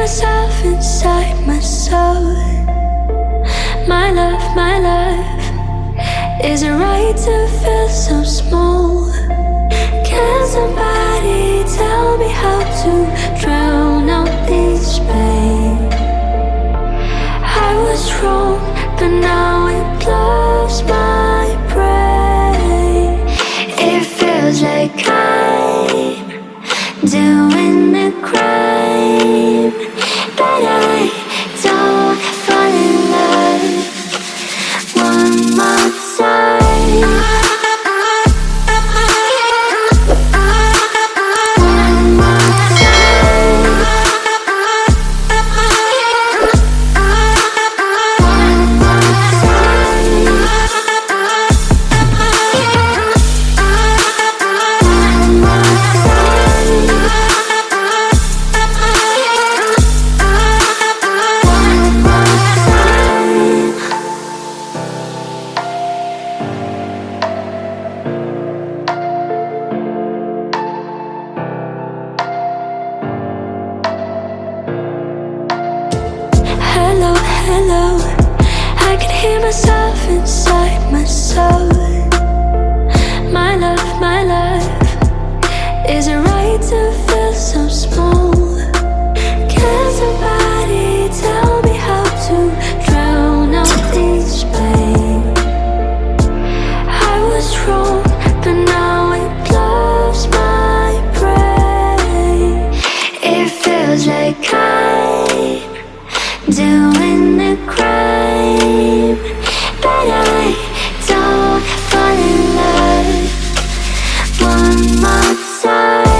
myself inside my soul. My love, is it right to feel so small? Can somebody tell me how to drown out this pain? I was wrong, but now it blows my brain. It feels like I'm doing a crime, but I don't fall in love one more time. Hello, I can hear myself inside my soul. My love, is it right to feel so small? Can somebody tell me how to drown out this pain? I was wrong, but now it blows my brain. It feels like I'm doing a crime, but I don't fall in love one more time.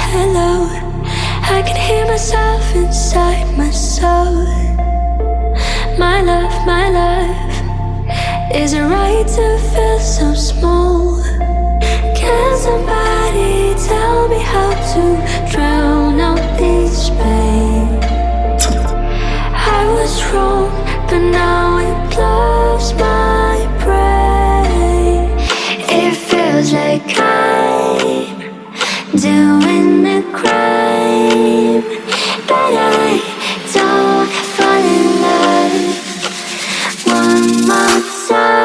Hello, I can hear myself inside my soul. My love, is it right to feel so small? Can somebody tell me how to drown out this pain? I was wrong, but now it blows my brain. It feels like I'm doing a crime, but I don't fall in love one more time.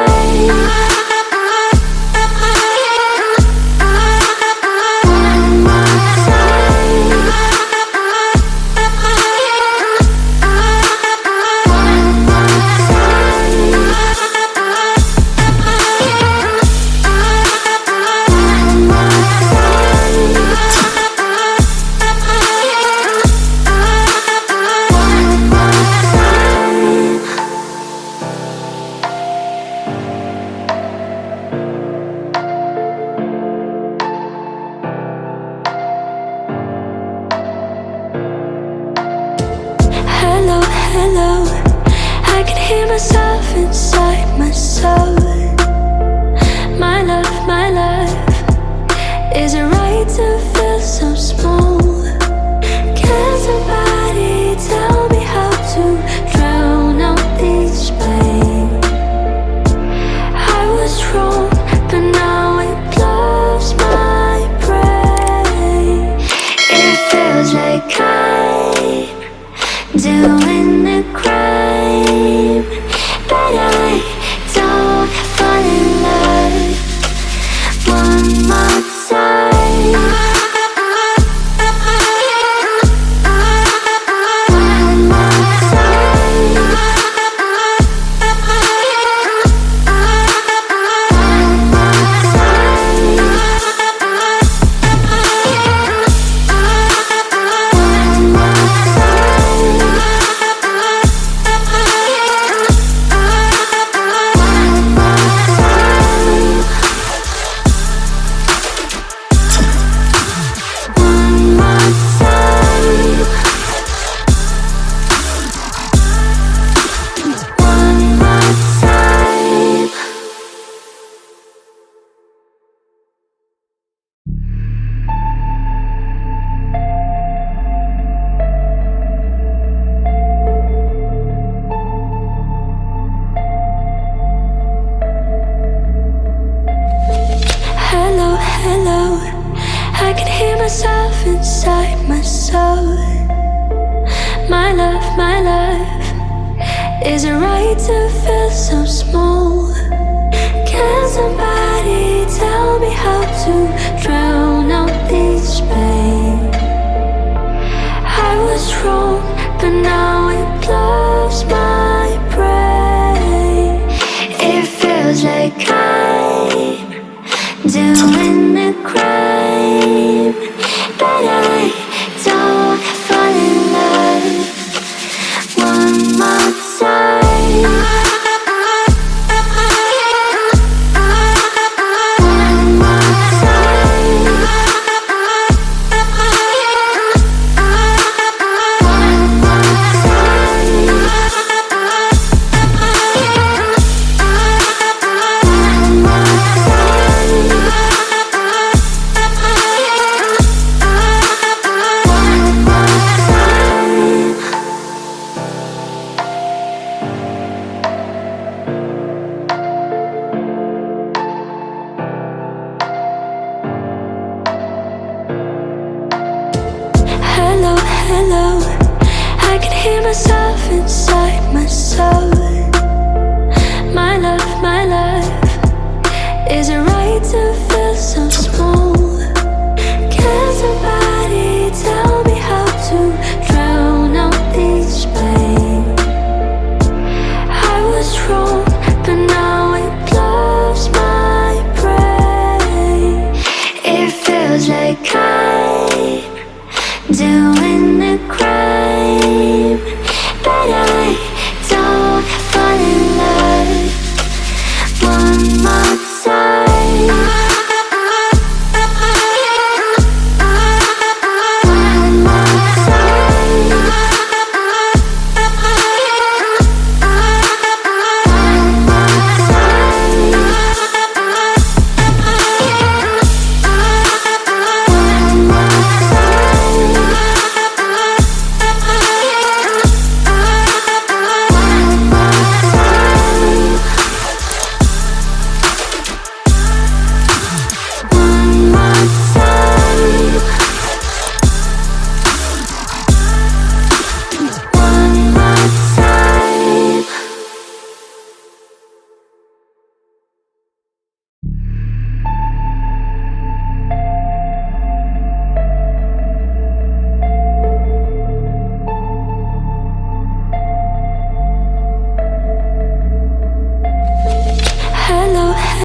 Hello, I can hear myself inside my soul. My love, is it right to feel so small? Can somebody tell me how to drown out this pain? I was wrong, but now it blows my brain. It feels like I'm doing a crime, but I don't fall in love one more time. One more time. Hello, hello, I can hear myself inside my soul. My love is a